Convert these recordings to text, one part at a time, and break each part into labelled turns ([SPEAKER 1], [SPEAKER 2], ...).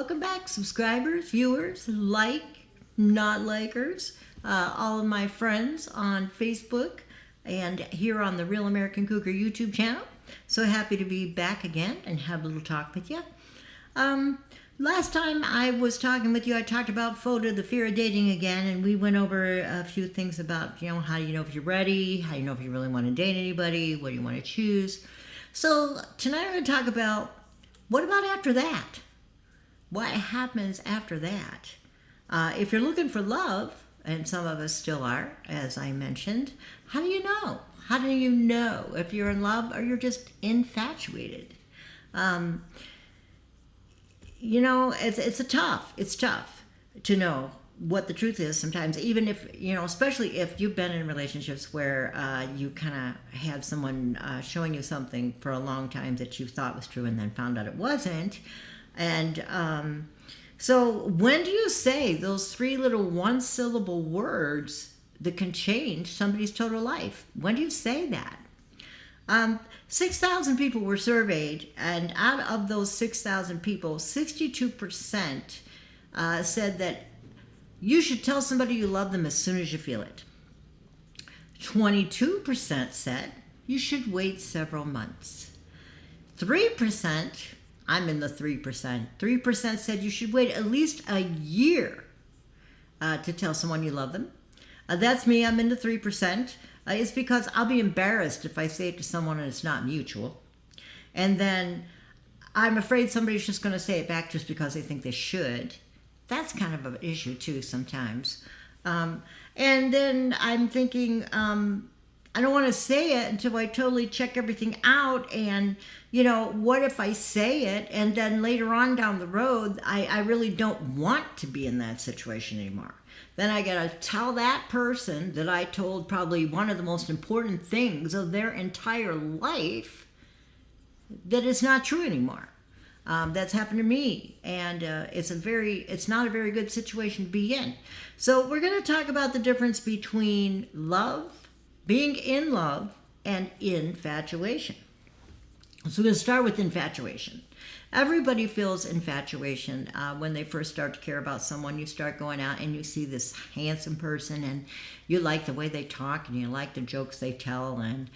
[SPEAKER 1] welcome back, subscribers, viewers, not likers, all of my friends on Facebook and here on the Real American Cougar YouTube channel. So happy to be back again and have a little talk with you. Last time I was talking with you, I talked about the fear of dating again, and we went over a few things about, how do you know if you're ready, how do you know if you really want to date anybody, what do you want to choose. So tonight we're going to talk about, what about after that? What happens after that? If you're looking for love, and some of us still are, as I mentioned, how do you know? How do you know if you're in love or you're just infatuated? It's tough to know what the truth is sometimes, even if, especially if you've been in relationships where you kind of had someone showing you something for a long time that you thought was true and then found out it wasn't. And so when do you say those three little one-syllable words that can change somebody's total life? When do you say that? 6,000 people were surveyed, and out of those 6,000 people, 62% said that you should tell somebody you love them as soon as you feel it. 22% said you should wait several months. 3%, I'm in the 3%, 3% said you should wait at least a year to tell someone you love them. That's me, I'm in the 3%. It's because I'll be embarrassed if I say it to someone and it's not mutual. And then I'm afraid somebody's just going to say it back just because they think they should. That's kind of an issue too sometimes. And then I'm thinking, I don't want to say it until I totally check everything out. And, what if I say it and then later on down the road, I really don't want to be in that situation anymore. Then I got to tell that person that I told probably one of the most important things of their entire life that it's not true anymore. That's happened to me, and it's not a very good situation to be in. So we're going to talk about the difference between love, being in love, and infatuation. So we're going to start with infatuation. Everybody feels infatuation when they first start to care about someone. You start going out and you see this handsome person and you like the way they talk and you like the jokes they tell and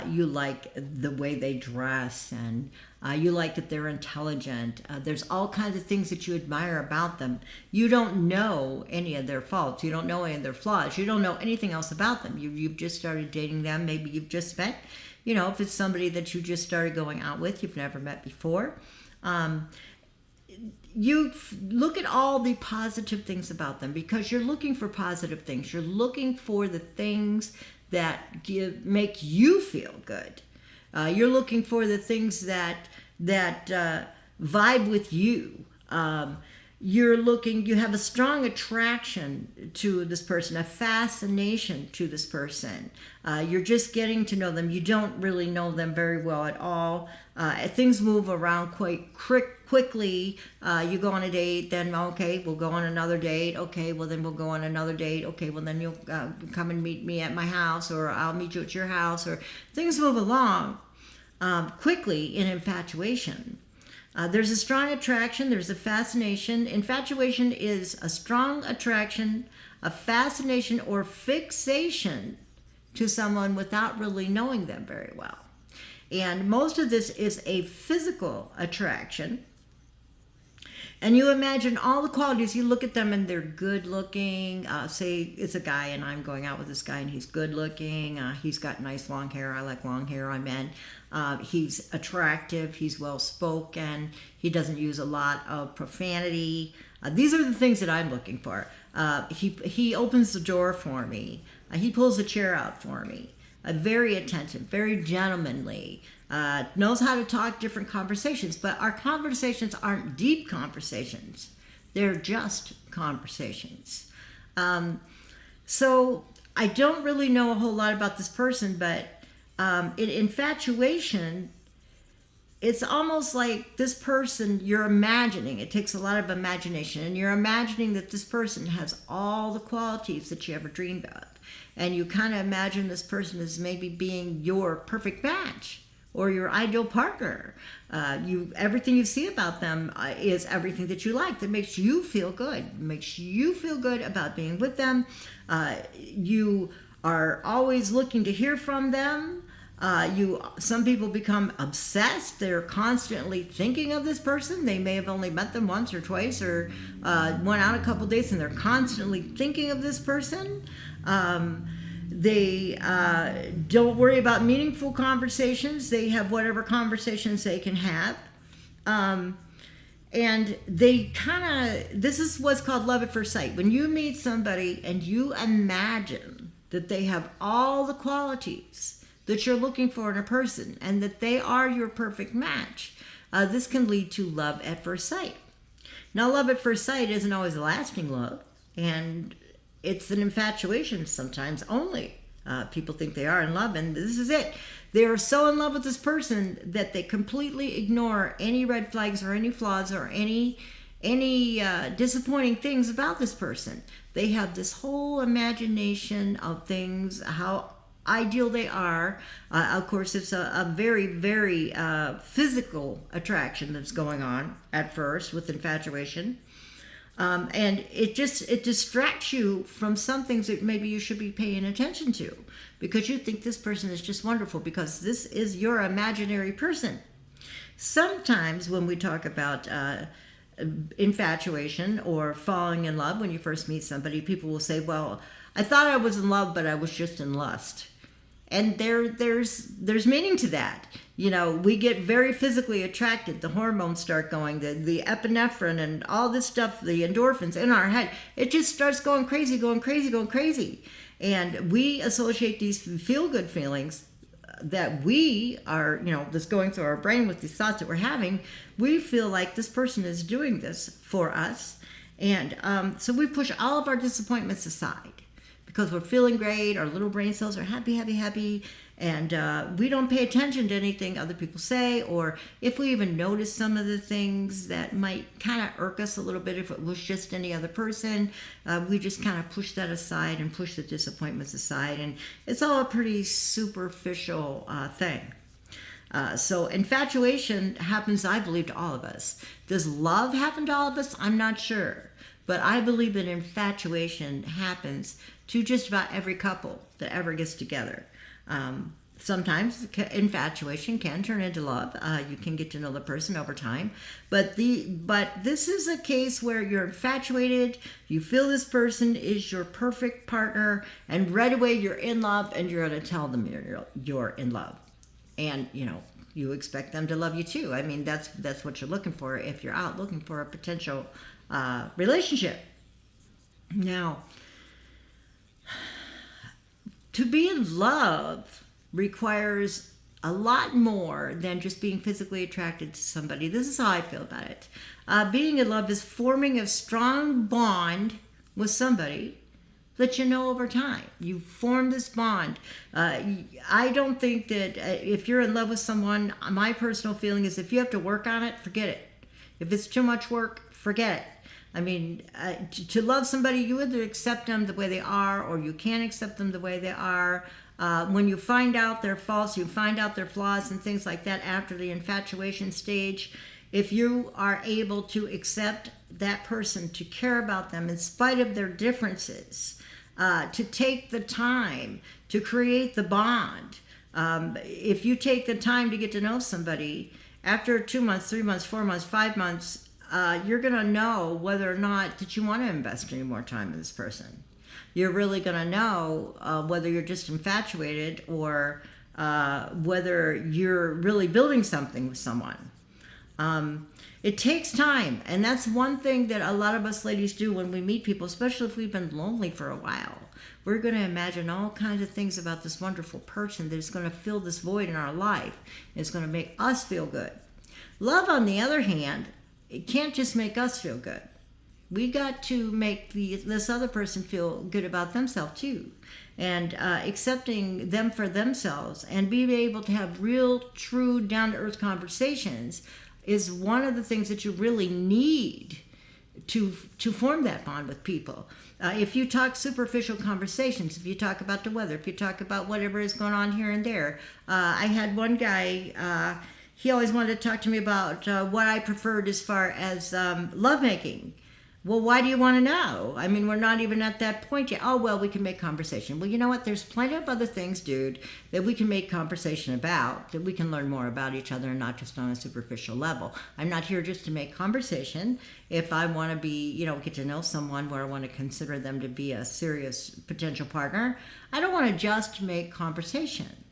[SPEAKER 1] you like the way they dress and you like that they're intelligent. There's all kinds of things that you admire about them. You don't know any of their faults. You don't know any of their flaws. You don't know anything else about them. You've just started dating them. Maybe you've just met, if it's somebody that you just started going out with, you've never met before. You look at all the positive things about them because you're looking for positive things. You're looking for the things that make you feel good. You're looking for the things that vibe with you. You have a strong attraction to this person, a fascination to this person. You're just getting to know them. You don't really know them very well at all. Things move around quite quickly. You go on a date, then okay, we'll go on another date. Okay, well then we'll go on another date. Okay, well then you'll come and meet me at my house, or I'll meet you at your house, or things move along quickly in infatuation. There's a strong attraction, there's a fascination. Infatuation is a strong attraction, a fascination, or fixation to someone without really knowing them very well. And most of this is a physical attraction. And you imagine all the qualities. You look at them and they're good looking. Say it's a guy and I'm going out with this guy and he's good looking. He's got nice long hair. I like long hair on men. He's attractive. He's well spoken. He doesn't use a lot of profanity. These are the things that I'm looking for. He opens the door for me. He pulls the chair out for me. Very attentive, very gentlemanly, knows how to talk different conversations, but our conversations aren't deep conversations. They're just conversations. So I don't really know a whole lot about this person, but in infatuation, it's almost like this person you're imagining. It takes a lot of imagination, and you're imagining that this person has all the qualities that you ever dreamed of. And you kind of imagine this person as maybe being your perfect match. or your ideal partner. Everything you see about them is everything that you like, that makes you feel good, makes you feel good about being with them. You are always looking to hear from them. Some people become obsessed. They're constantly thinking of this person. They may have only met them once or twice, or went out a couple days, and they're constantly thinking of this person. They don't worry about meaningful conversations. They have whatever conversations they can have. And they this is what's called love at first sight. When you meet somebody and you imagine that they have all the qualities that you're looking for in a person and that they are your perfect match, this can lead to love at first sight. Now, love at first sight isn't always a lasting love, and it's an infatuation sometimes only. People think they are in love, and this is it. They are so in love with this person that they completely ignore any red flags or any flaws or any disappointing things about this person. They have this whole imagination of things, how ideal they are. Of course, it's a very, very physical attraction that's going on at first with infatuation. And it distracts you from some things that maybe you should be paying attention to, because you think this person is just wonderful because this is your imaginary person. Sometimes when we talk about infatuation or falling in love when you first meet somebody, people will say, well, I thought I was in love, but I was just in lust. And there's meaning to that. You know, we get very physically attracted. The hormones start going, the epinephrine and all this stuff, the endorphins in our head. It just starts going crazy. And we associate these feel-good feelings that we are, that's going through our brain with these thoughts that we're having. We feel like this person is doing this for us. And so we push all of our disappointments aside because we're feeling great. Our little brain cells are happy. And we don't pay attention to anything other people say, or if we even notice some of the things that might kind of irk us a little bit if it was just any other person, we just kind of push that aside and push the disappointments aside. And it's all a pretty superficial thing. So infatuation happens, I believe, to all of us. Does love happen to all of us? I'm not sure. But I believe that infatuation happens to just about every couple that ever gets together. Sometimes infatuation can turn into love. You can get to know the person over time. But this is a case where you're infatuated, you feel this person is your perfect partner, and right away you're in love, and you're going to tell them you're in love. And, you expect them to love you too. I mean, that's what you're looking for if you're out looking for a potential relationship. Now, to be in love requires a lot more than just being physically attracted to somebody. This is how I feel about it. Being in love is forming a strong bond with somebody that you know over time. You form this bond. I don't think that if you're in love with someone, my personal feeling is if you have to work on it, forget it. If it's too much work, forget it. I mean, to love somebody, you either accept them the way they are, or you can't accept them the way they are. When you find out their faults, you find out their flaws and things like that after the infatuation stage, if you are able to accept that person, to care about them in spite of their differences, to take the time to create the bond. If you take the time to get to know somebody, after 2 months, 3 months, 4 months, 5 months, you're going to know whether or not that you want to invest any more time in this person. You're really going to know whether you're just infatuated or whether you're really building something with someone. It takes time, and that's one thing that a lot of us ladies do when we meet people, especially if we've been lonely for a while. We're going to imagine all kinds of things about this wonderful person that is going to fill this void in our life. It's going to make us feel good. Love, on the other hand, it can't just make us feel good. We got to make this other person feel good about themselves too. And accepting them for themselves and being able to have real, true, down-to-earth conversations is one of the things that you really need to form that bond with people. If you talk superficial conversations, if you talk about the weather, if you talk about whatever is going on here and there. I had one guy, he always wanted to talk to me about what I preferred as far as lovemaking. Well, why do you want to know? I mean, we're not even at that point yet. Oh, well, we can make conversation. Well, you know what? There's plenty of other things, dude, that we can make conversation about, that we can learn more about each other and not just on a superficial level. I'm not here just to make conversation. If I want to be, get to know someone where I want to consider them to be a serious potential partner, I don't want to just make conversation.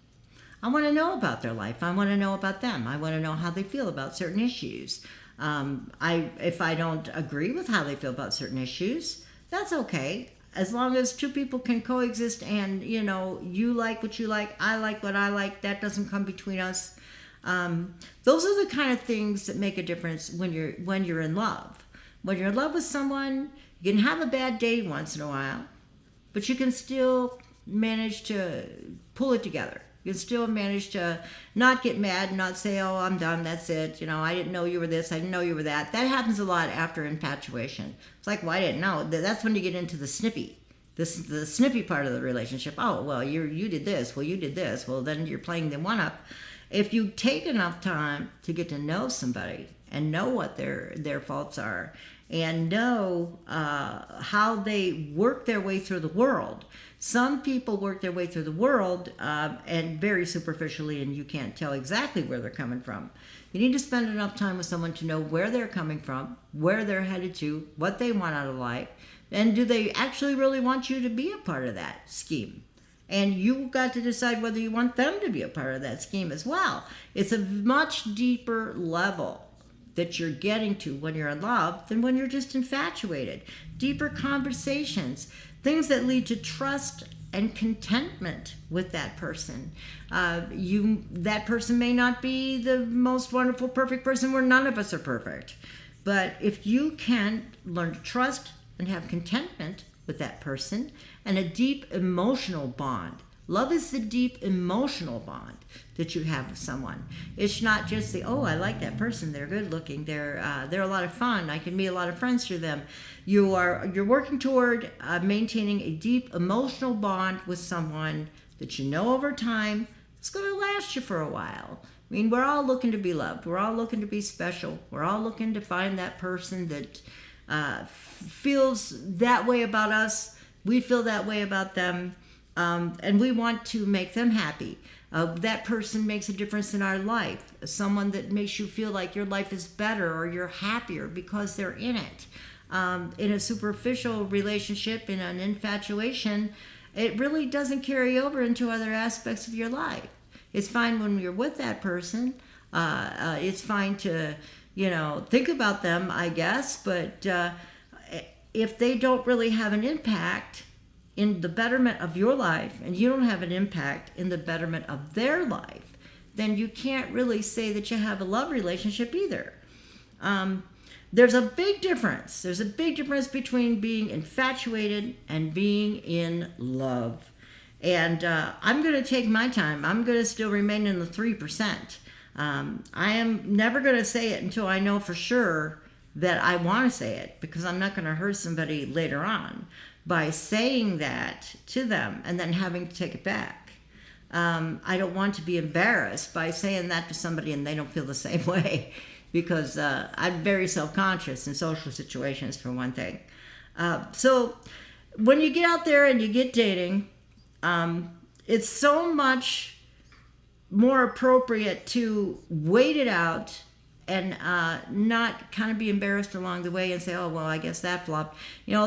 [SPEAKER 1] I want to know about their life. I want to know about them. I want to know how they feel about certain issues. If I don't agree with how they feel about certain issues, that's okay. As long as two people can coexist and, you like what you like, I like what I like, that doesn't come between us. Those are the kind of things that make a difference when you're in love. When you're in love with someone, you can have a bad day once in a while, but you can still manage to pull it together. You can still manage to not get mad and not say, oh, I'm done, that's it. I didn't know you were this, I didn't know you were that. That happens a lot after infatuation. It's like, well, I didn't know. That's when you get into the snippy. The snippy part of the relationship. Oh, well, you did this. Well, you did this. Well, then you're playing the one-up. If you take enough time to get to know somebody and know what their faults are and know how they work their way through the world. Some people work their way through the world and very superficially, and you can't tell exactly where they're coming from. You need to spend enough time with someone to know where they're coming from, where they're headed to, what they want out of life, and do they actually really want you to be a part of that scheme? And you've got to decide whether you want them to be a part of that scheme as well. It's a much deeper level that you're getting to when you're in love than when you're just infatuated. Deeper conversations, things that lead to trust and contentment with that person. That person may not be the most wonderful, perfect person, where none of us are perfect. But if you can learn to trust and have contentment with that person and a deep emotional bond. Love is the deep emotional bond that you have with someone. It's not just I like that person. They're good looking. They're a lot of fun. I can meet a lot of friends through them. You're working toward maintaining a deep emotional bond with someone that you know over time. It's going to last you for a while. I mean, we're all looking to be loved. We're all looking to be special. We're all looking to find that person that feels that way about us. We feel that way about them. And we want to make them happy. That person makes a difference in our life. Someone that makes you feel like your life is better or you're happier because they're in it. In a superficial relationship, in an infatuation, it really doesn't carry over into other aspects of your life. It's fine when you're with that person. It's fine to, think about them, I guess. But if they don't really have an impact in the betterment of your life, and you don't have an impact in the betterment of their life, then you can't really say that you have a love relationship either. There's a big difference. There's a big difference between being infatuated and being in love. And I'm going to take my time. I'm going to still remain in the 3%. I am never going to say it until I know for sure that I want to say it, because I'm not going to hurt somebody later on by saying that to them and then having to take it back. I don't want to be embarrassed by saying that to somebody and they don't feel the same way, because I'm very self-conscious in social situations, for one thing. So when you get out there and you get dating, it's so much more appropriate to wait it out and not kind of be embarrassed along the way and say, oh, well, I guess that flopped. I've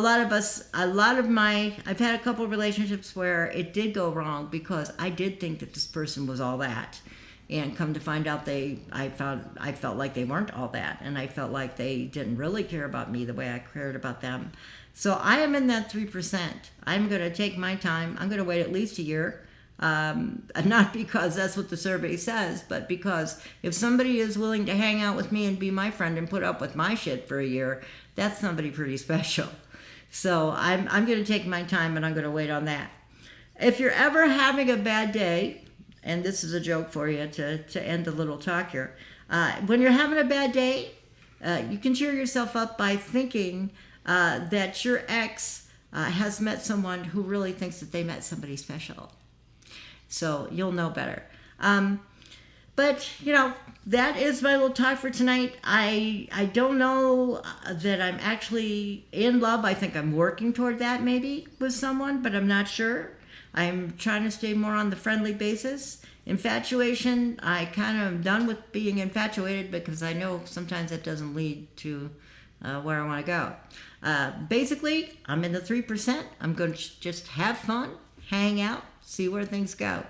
[SPEAKER 1] had a couple of relationships where it did go wrong because I did think that this person was all that. And come to find out I felt like they weren't all that. And I felt like they didn't really care about me the way I cared about them. So I am in that 3%. I'm going to take my time. I'm going to wait at least a year. Not because that's what the survey says, but because if somebody is willing to hang out with me and be my friend and put up with my shit for a year, that's somebody pretty special. So I'm going to take my time and I'm going to wait on that. If you're ever having a bad day, and this is a joke for you to end the little talk here, when you're having a bad day, You can cheer yourself up by thinking that your ex has met someone who really thinks that they met somebody special. So you'll know better. But, that is my little talk for tonight. I don't know that I'm actually in love. I think I'm working toward that maybe with someone, but I'm not sure. I'm trying to stay more on the friendly basis. Infatuation, I kind of am done with being infatuated because I know sometimes that doesn't lead to where I want to go. Basically, I'm in the 3%. I'm going to just have fun, hang out, see where things go.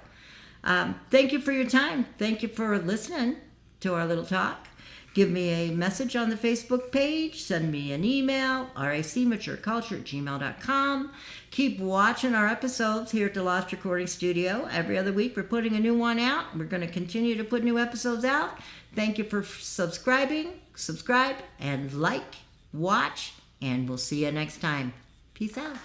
[SPEAKER 1] Thank you for your time. Thank you for listening to our little talk. Give me a message on the Facebook page. Send me an email, racmatureculture@gmail.com. Keep watching our episodes here at the Lost Recording Studio. Every other week we're putting a new one out. We're going to continue to put new episodes out. Thank you for subscribing. Subscribe and like, watch, and we'll see you next time. Peace out.